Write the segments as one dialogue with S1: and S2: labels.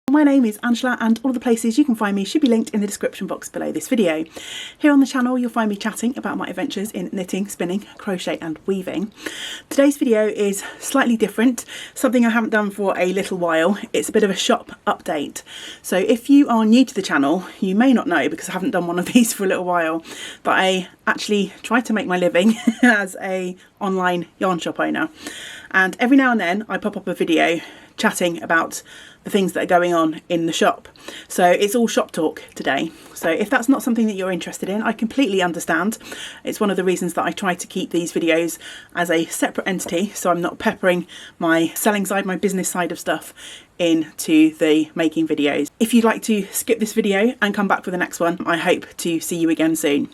S1: My name is Angela and all of the places you can find me should be linked in the description box below this video. Here on the channel you'll find me chatting about my adventures in knitting, spinning, crochet and weaving. Today's video is slightly different, something I haven't done for a little while. It's a bit of a shop update. So if you are new to the channel, you may not know because I haven't done one of these for a little while, but I actually try to make my living as a online yarn shop owner. And every now and then I pop up a video chatting about the things that are going on in the shop. So it's all shop talk today. So if that's not something that you're interested in, I completely understand. It's one of the reasons that I try to keep these videos as a separate entity, so I'm not peppering my selling side, my business side of stuff into the making videos. If you'd like to skip this video and come back for the next one, I hope to see you again soon.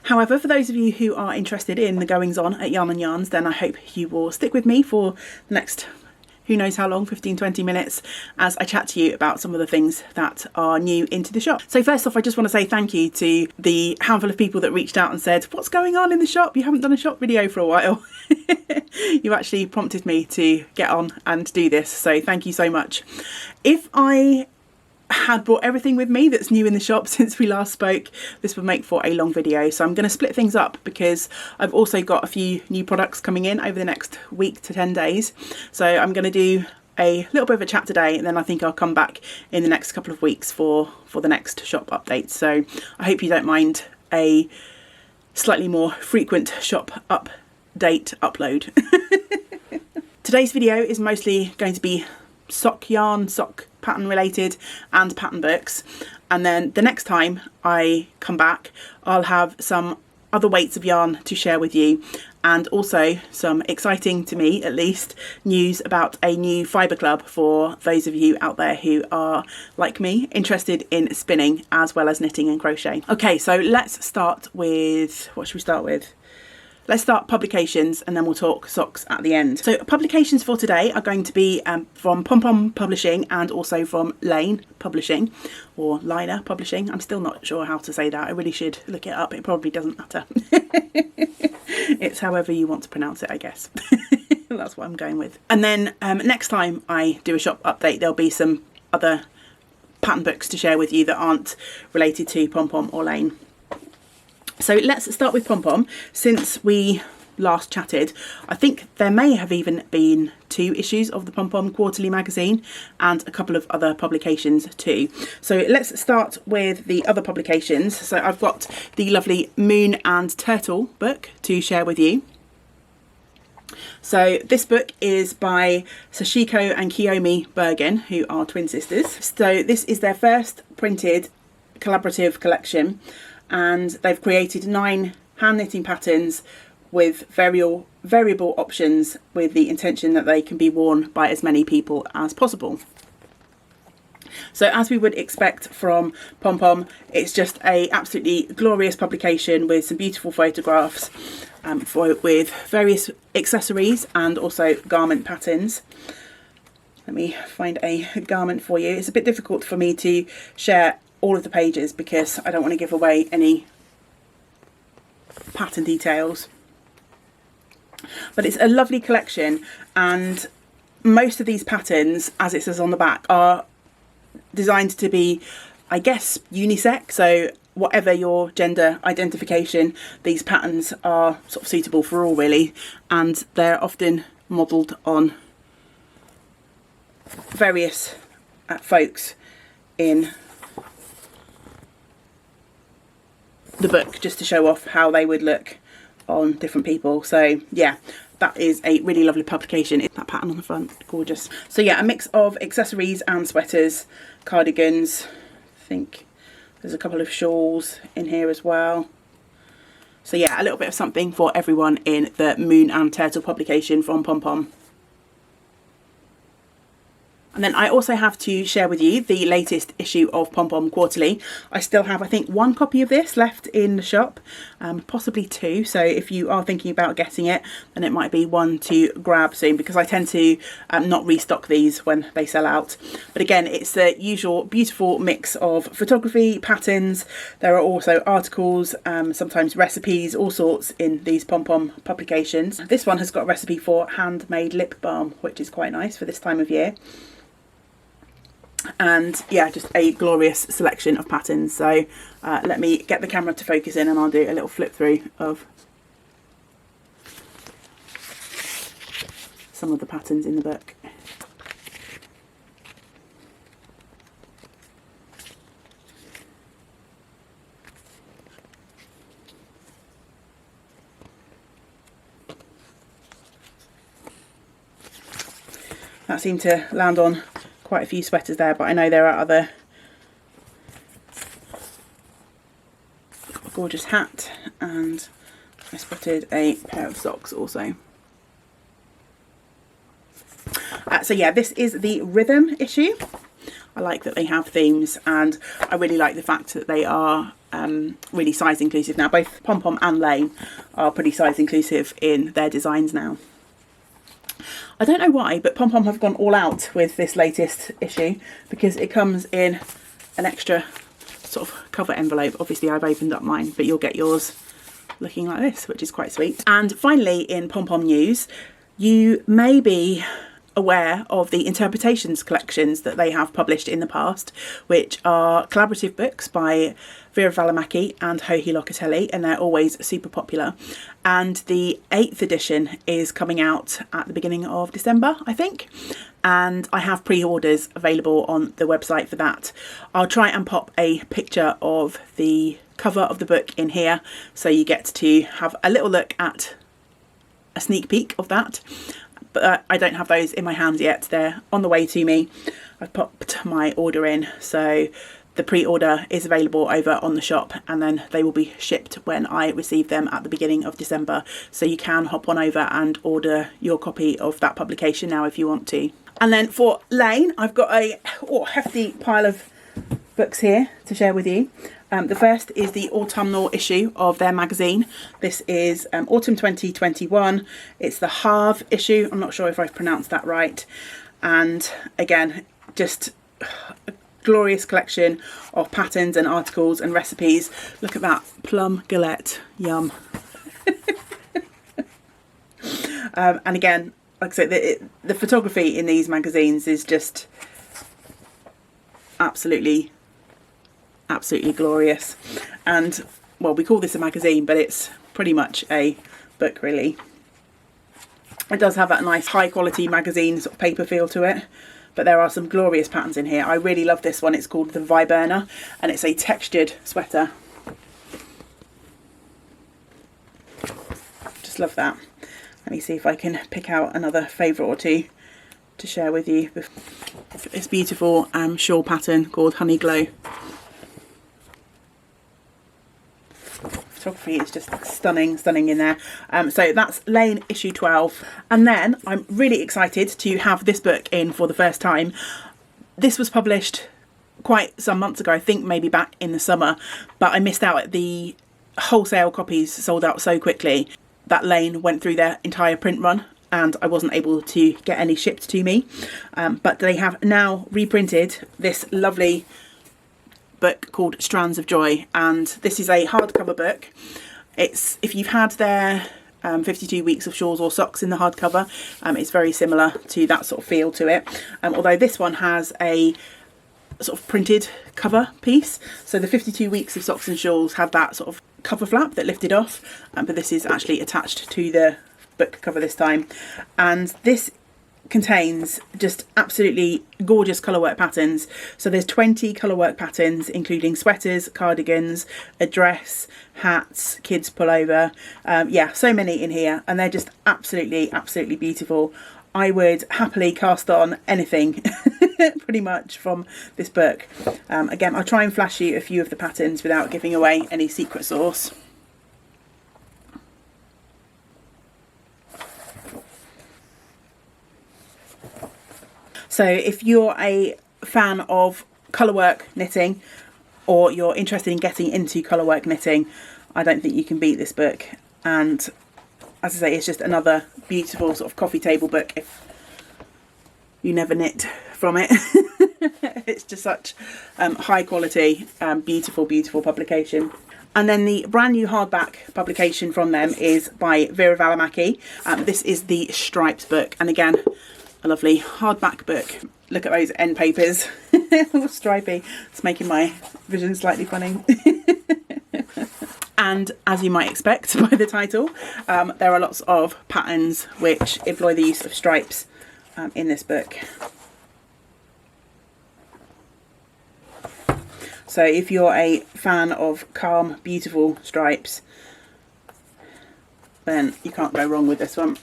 S1: However, for those of you who are interested in the goings on at Yarn and Yarns, then I hope you will stick with me for the next who knows how long, 15-20 minutes, as I chat to you about some of the things that are new into the shop. So first off, I just want to say thank you to the handful of people that reached out and said, what's going on in the shop? You haven't done a shop video for a while. You actually prompted me to get on and do this, so thank you so much. If I had brought everything with me that's new in the shop since we last spoke, this would make for a long video, so I'm going to split things up because I've also got a few new products coming in over the next week to 10 days. So I'm going to do a little bit of a chat today, and then I think I'll come back in the next couple of weeks for the next shop update. So I hope you don't mind a slightly more frequent shop update upload. Today's video is mostly going to be sock yarn, sock pattern related and pattern books, and then the next time I come back I'll have some other weights of yarn to share with you, and also some exciting, to me at least, news about a new fibre club for those of you out there who are, like me, interested in spinning as well as knitting and crochet. Okay, so let's start with, what should we start with? Let's start publications and then we'll talk socks at the end. So publications for today are going to be from Pom-Pom Publishing and also from Laine Publishing, or Laine Publishing. I'm still not sure how to say that. I really should look it up. It probably doesn't matter. It's however you want to pronounce it, I guess. That's what I'm going with. And then next time I do a shop update, there'll be some other pattern books to share with you that aren't related to Pom-Pom or Laine. So let's start with Pom-Pom. Since we last chatted, I think there may have even been 2 issues of the Pom-Pom quarterly magazine and a couple of other publications too. So let's start with the other publications. So I've got the lovely Moon and Turtle book to share with you. So this book is by Sashiko and Kiyomi Bergen, who are twin sisters. So this is their first printed collaborative collection, and they've created 9 hand knitting patterns with variable options, with the intention that they can be worn by as many people as possible. So as we would expect from Pom-Pom, it's just a absolutely glorious publication with some beautiful photographs with various accessories and also garment patterns. Let me find a garment for you. It's a bit difficult for me to share all of the pages because I don't want to give away any pattern details, but it's a lovely collection, and most of these patterns, as it says on the back, are designed to be, I guess, unisex. So whatever your gender identification, these patterns are sort of suitable for all, really, and they're often modelled on various folks in the book, just to show off how they would look on different people. So yeah, that is a really lovely publication. That pattern on the front, gorgeous. So yeah, a mix of accessories and sweaters, cardigans. I think there's a couple of shawls in here as well. So yeah, a little bit of something for everyone in the Moon and Turtle publication from Pom-Pom. And then I also have to share with you the latest issue of Pom-Pom Quarterly. I still have, I think, 1 copy of this left in the shop, possibly 2. So if you are thinking about getting it, then it might be one to grab soon, because I tend to not restock these when they sell out. But again, it's the usual beautiful mix of photography, patterns. There are also articles, sometimes recipes, all sorts in these Pom-Pom publications. This one has got a recipe for handmade lip balm, which is quite nice for this time of year. And yeah, just a glorious selection of patterns. So let me get the camera to focus in and I'll do a little flip through of some of the patterns in the book. That seemed to land on quite a few sweaters there, but I know there are other. Got a gorgeous hat, and I spotted a pair of socks also. So yeah, this is the Rhythm issue. I like that they have themes, and I really like the fact that they are really size inclusive now. Both Pom-Pom and Laine are pretty size inclusive in their designs now. I don't know why, but Pom-Pom have gone all out with this latest issue, because it comes in an extra sort of cover envelope. Obviously I've opened up mine, but you'll get yours looking like this, which is quite sweet. And finally, in Pom-Pom news, you may be aware of the interpretations collections that they have published in the past, which are collaborative books by Vera Valimaki and Johi Locatelli, and they're always super popular. And the 8th edition is coming out at the beginning of December, I think, and I have pre-orders available on the website for that. I'll try and pop a picture of the cover of the book in here, so you get to have a little look at a sneak peek of that. But I don't have those in my hands yet. They're on the way to me. I've popped my order in, so the pre-order is available over on the shop, and then they will be shipped when I receive them at the beginning of December. So you can hop on over and order your copy of that publication now if you want to. And then for Laine, I've got a hefty pile of books here to share with you. The first is the autumnal issue of their magazine. This is autumn 2021. It's the halve issue. I'm not sure if I've pronounced that right. And again, just a glorious collection of patterns and articles and recipes. Look at that plum galette. Yum. And again, like I said, the photography in these magazines is just absolutely glorious. And well, we call this a magazine, but it's pretty much a book really. It does have that nice high quality magazine sort of paper feel to it, but there are some glorious patterns in here. I really love this one. It's called the Viburner, and it's a textured sweater. Just love that. Let me see if I can pick out another favourite or two to share with you. This beautiful shawl pattern called Honey Glow. Photography is just stunning in there. So that's Laine issue 12. And then I'm really excited to have this book in for the first time. This was published quite some months ago, I think maybe back in the summer, but I missed out. The wholesale copies sold out so quickly that Laine went through their entire print run, and I wasn't able to get any shipped to me. But they have now reprinted this lovely book called Strands of Joy, and this is a hardcover book. It's, if you've had their 52 weeks of shawls or socks in the hardcover, it's very similar to that sort of feel to it, although this one has a sort of printed cover piece. So the 52 weeks of socks and shawls had that sort of cover flap that lifted off, but this is actually attached to the book cover this time. And this contains just absolutely gorgeous colourwork patterns. So there's 20 colourwork patterns, including sweaters, cardigans, a dress, hats, kids pullover. Yeah, so many in here, and they're just absolutely beautiful. I would happily cast on anything pretty much from this book. Again, I'll try and flash you a few of the patterns without giving away any secret sauce. So if you're a fan of colourwork knitting, or you're interested in getting into colourwork knitting, I don't think you can beat this book. And as I say, it's just another beautiful sort of coffee table book if you never knit from it. It's just such high quality, beautiful publication. And then the brand new hardback publication from them is by Vera Valimaki. This is the Stripes book, and again, a lovely hardback book. Look at those end papers, all stripy. It's making my vision slightly funny. And as you might expect by the title, there are lots of patterns which employ the use of stripes in this book. So if you're a fan of calm, beautiful stripes, then you can't go wrong with this one.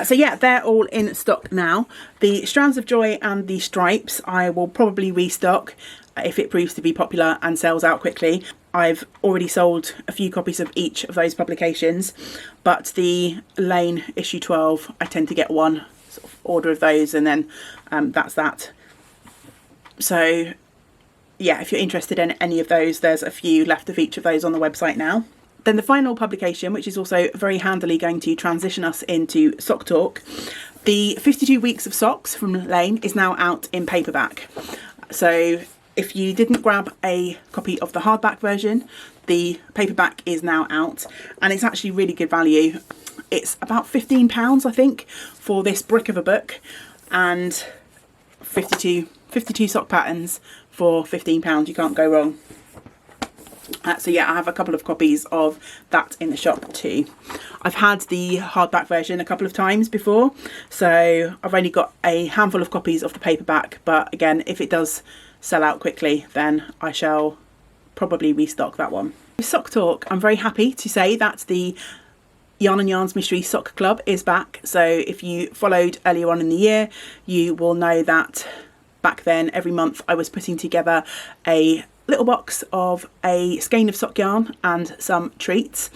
S1: So yeah, they're all in stock now. The Strands of Joy and the stripes I will probably restock if it proves to be popular and sells out quickly. I've already sold a few copies of each of those publications, but the Laine issue 12, I tend to get one sort of order of those, and then that's that. So yeah, if you're interested in any of those, there's a few left of each of those on the website now. Then the final publication, which is also very handily going to transition us into Sock Talk, the 52 Weeks of Socks from Laine is now out in paperback. So if you didn't grab a copy of the hardback version, the paperback is now out, and it's actually really good value. It's about £15, I think, for this brick of a book, and 52 sock patterns for £15. You can't go wrong. So yeah, I have a couple of copies of that in the shop too. I've had the hardback version a couple of times before, so I've only got a handful of copies of the paperback, but again, if it does sell out quickly, then I shall probably restock that one. With Sock Talk, I'm very happy to say that the Yarn and Yarns Mystery Sock Club is back. So if you followed earlier on in the year, you will know that back then every month I was putting together a little box of a skein of sock yarn and some treats.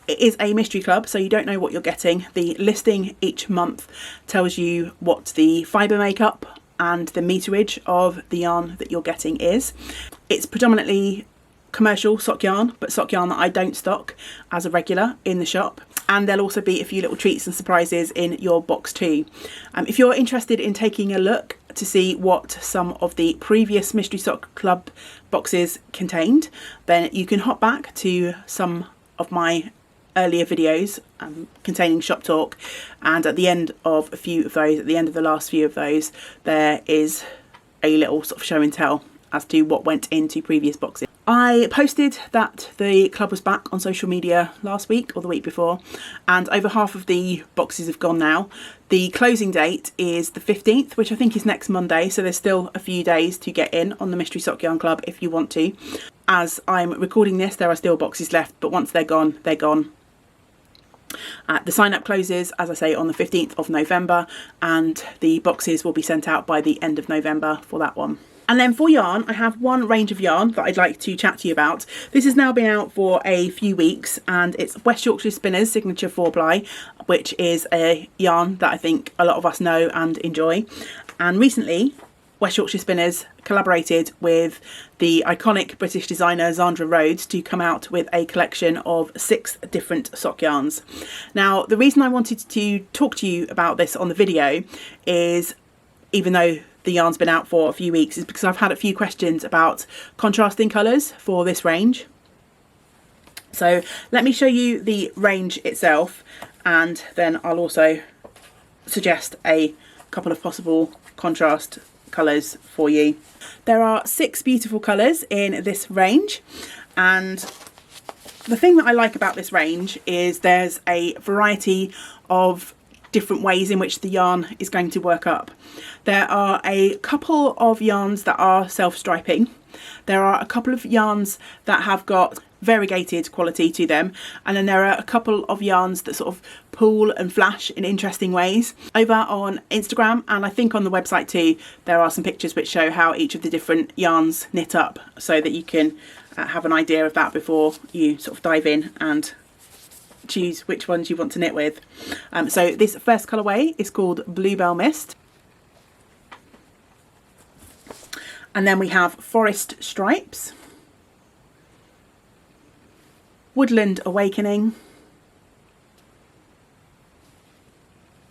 S1: It is a mystery club, so you don't know what you're getting. The listing each month tells you what the fibre makeup and the meterage of the yarn that you're getting is. It's predominantly commercial sock yarn, but sock yarn that I don't stock as a regular in the shop. And there'll also be a few little treats and surprises in your box too. If you're interested in taking a look to see what some of the previous Mystery Sock Club boxes contained, then you can hop back to some of my earlier videos containing Shop Talk, and at the end of a few of those, at the end of the last few of those, there is a little sort of show and tell as to what went into previous boxes. I posted that the club was back on social media last week or the week before, and over half of the boxes have gone now. The closing date is the 15th, which I think is next Monday, so there's still a few days to get in on the Mystery Sock Yarn Club if you want to. As I'm recording this, there are still boxes left, but once they're gone, they're gone. The sign-up closes, as I say, on the 15th of November, and the boxes will be sent out by the end of November for that one. And then for yarn, I have one range of yarn that I'd like to chat to you about. This has now been out for a few weeks, and it's WYS Yorkshire Spinners Signature 4-ply, which is a yarn that I think a lot of us know and enjoy. And recently, WYS Yorkshire Spinners collaborated with the iconic British designer Zandra Rhodes to come out with a collection of 6 different sock yarns. Now, the reason I wanted to talk to you about this on the video is, even though the yarn's been out for a few weeks, is because I've had a few questions about contrasting colours for this range. So let me show you the range itself, and then I'll also suggest a couple of possible contrast colours for you. There are 6 beautiful colours in this range, and the thing that I like about this range is there's a variety of different ways in which the yarn is going to work up. There are a couple of yarns that are self-striping. There are a couple of yarns that have got variegated quality to them, and then there are a couple of yarns that sort of pool and flash in interesting ways. Over on Instagram, and I think on the website too, there are some pictures which show how each of the different yarns knit up, so that you can have an idea of that before you sort of dive in and choose which ones you want to knit with. So this first colourway is called Bluebell Mist, and then we have Forest Stripes, Woodland Awakening,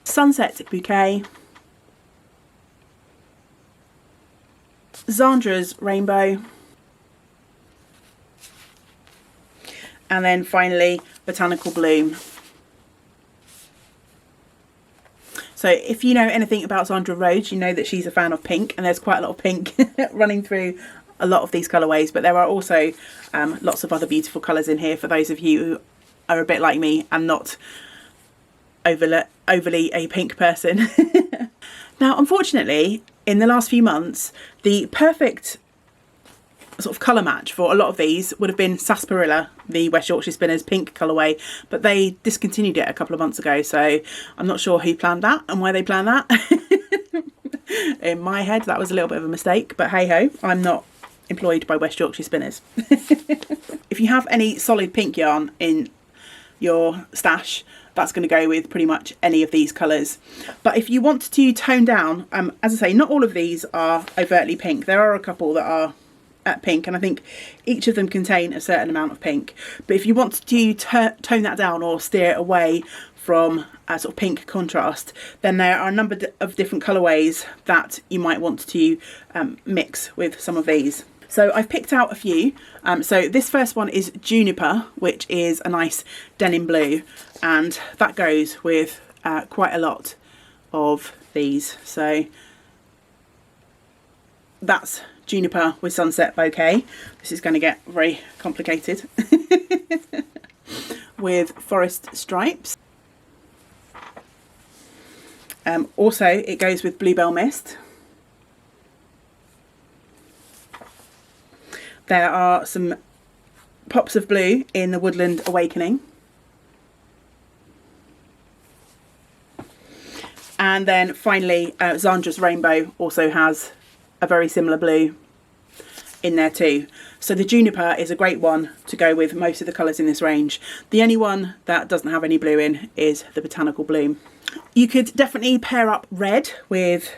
S1: Sunset Bouquet, Zandra's Rainbow, and then finally Botanical Bloom. So if you know anything about Zandra Rhodes, you know that she's a fan of pink, and there's quite a lot of pink running through a lot of these colourways, but there are also lots of other beautiful colours in here for those of you who are a bit like me and not overly a pink person. Now, unfortunately, in the last few months, the perfect sort of colour match for a lot of these would have been Sarsaparilla, the West Yorkshire Spinners pink colourway, but they discontinued it a couple of months ago, so I'm not sure who planned that and why they planned that. In my head, that was a little bit of a mistake, but hey ho, I'm not employed by West Yorkshire Spinners. If you have any solid pink yarn in your stash, that's going to go with pretty much any of these colours. But if you want to tone down, as I say, not all of these are overtly pink. There are a couple that are pink, and I think each of them contain a certain amount of pink. But if you want to tone that down or steer it away from a sort of pink contrast, then there are a number of different colourways that you might want to mix with some of these. So I've picked out a few. So this first one is Juniper, which is a nice denim blue, and that goes with quite a lot of these. So that's Juniper with Sunset Bouquet. This is going to get very complicated. With Forest Stripes. Also, it goes with Bluebell Mist. There are some pops of blue in the Woodland Awakening. And then finally, Zandra's Rainbow also has a very similar blue in there too. So the Juniper is a great one to go with most of the colours in this range. The only one that doesn't have any blue in is the Botanical Bloom. You could definitely pair up red with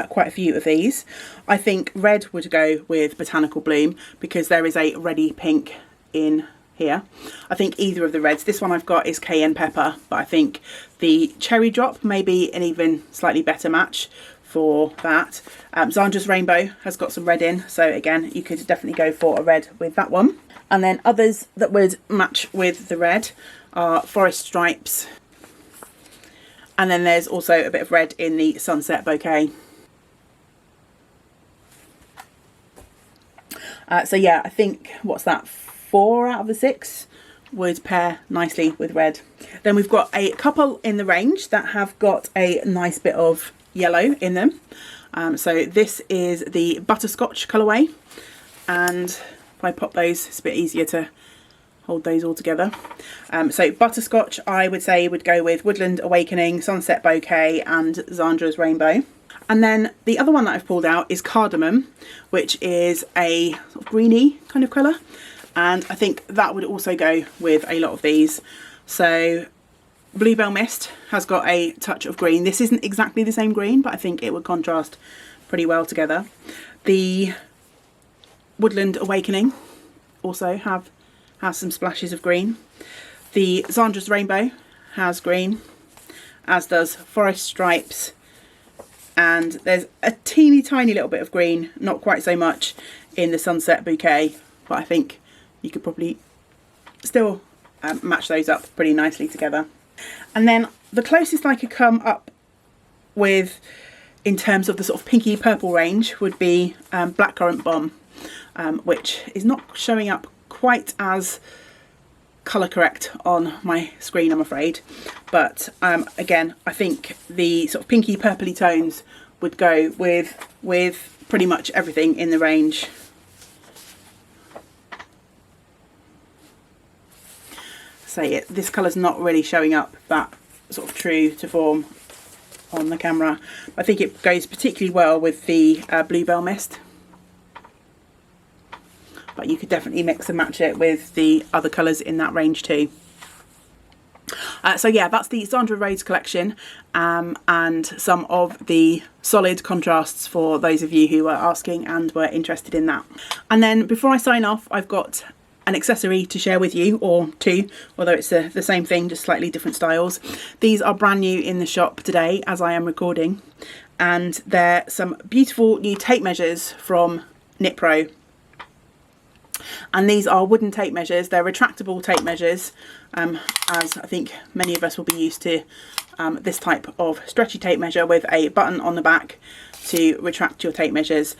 S1: quite a few of these. I think red would go with Botanical Bloom because there is a reddy pink in here. I think either of the reds. This one I've got is Cayenne Pepper, but I think the Cherry Drop may be an even slightly better match for that. Zandra's Rainbow has got some red in, so again you could definitely go for a red with that one. And then others that would match with the red are Forest Stripes, and then there's also a bit of red in the Sunset Bouquet. So yeah, I think, what's that, 4 out of the 6 would pair nicely with red. Then we've got a couple in the range that have got a nice bit of yellow in them. So this is the Butterscotch colourway, and if I pop those, it's a bit easier to hold those all together. So Butterscotch, I would say, would go with Woodland Awakening, Sunset Bouquet and Zandra's Rainbow. And then the other one that I've pulled out is Cardamom, which is a sort of greeny kind of colour, and I think that would also go with a lot of these. So Bluebell Mist has got a touch of green. This isn't exactly the same green, but I think it would contrast pretty well together. The Woodland Awakening also has some splashes of green. The Zandra's Rainbow has green, as does Forest Stripes, and there's a teeny tiny little bit of green, not quite so much in the Sunset Bouquet, but I think you could probably still match those up pretty nicely together. And then the closest I could come up with in terms of the sort of pinky purple range would be Blackcurrant Bomb, which is not showing up quite as colour correct on my screen, I'm afraid, but again, I think the sort of pinky purpley tones would go with pretty much everything in the range. So yeah, this colour's not really showing up that sort of true to form on the camera. I think it goes particularly well with the Bluebell Mist, but you could definitely mix and match it with the other colours in that range too. So yeah, that's the Zandra Rhodes collection, and some of the solid contrasts for those of you who were asking and were interested in that. And then before I sign off, I've got an accessory to share with you, or two, although it's the same thing, just slightly different styles. These are brand new in the shop today as I am recording, and they're some beautiful new tape measures from Knit Pro. And these are wooden tape measures. They're retractable tape measures, as I think many of us will be used to. This type of stretchy tape measure with a button on the back to retract your tape measures.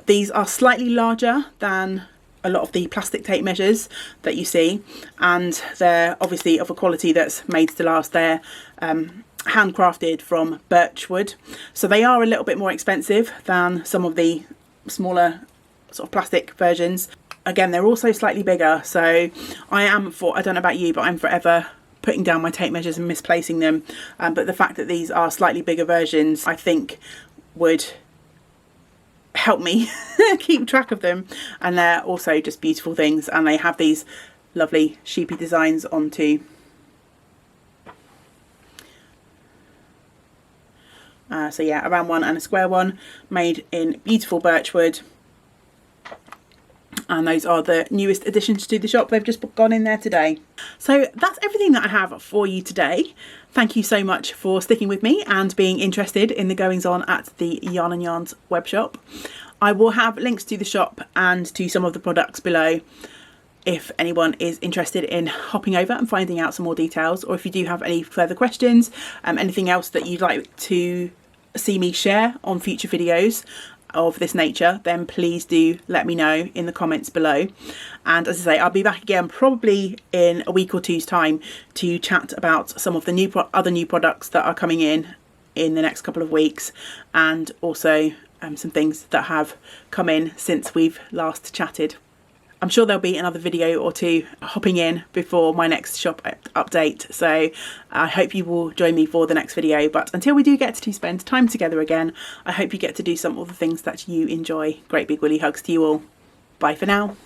S1: These are slightly larger than a lot of the plastic tape measures that you see, and they're obviously of a quality that's made to last. They're handcrafted from birch wood, so they are a little bit more expensive than some of the smaller sort of plastic versions. Again, they're also slightly bigger, so I don't know about you, but I'm forever putting down my tape measures and misplacing them, but the fact that these are slightly bigger versions I think would help me keep track of them. And they're also just beautiful things, and they have these lovely sheepy designs on too. So yeah, a round one and a square one made in beautiful birch wood, and those are the newest additions to the shop. They've just gone in there today. So that's everything that I have for you today. Thank you so much for sticking with me and being interested in the goings on at the Yarn and Yarns web shop. I will have links to the shop and to some of the products below if anyone is interested in hopping over and finding out some more details, or if you do have any further questions, anything else that you'd like to see me share on future videos of this nature, then please do let me know in the comments below. And as I say, I'll be back again probably in a week or two's time to chat about some of the other new products that are coming in the next couple of weeks, and also some things that have come in since we've last chatted. I'm sure there'll be another video or two hopping in before my next shop update, so I hope you will join me for the next video. But until we do get to spend time together again, I hope you get to do some of the things that you enjoy. Great big woolly hugs to you all. Bye for now.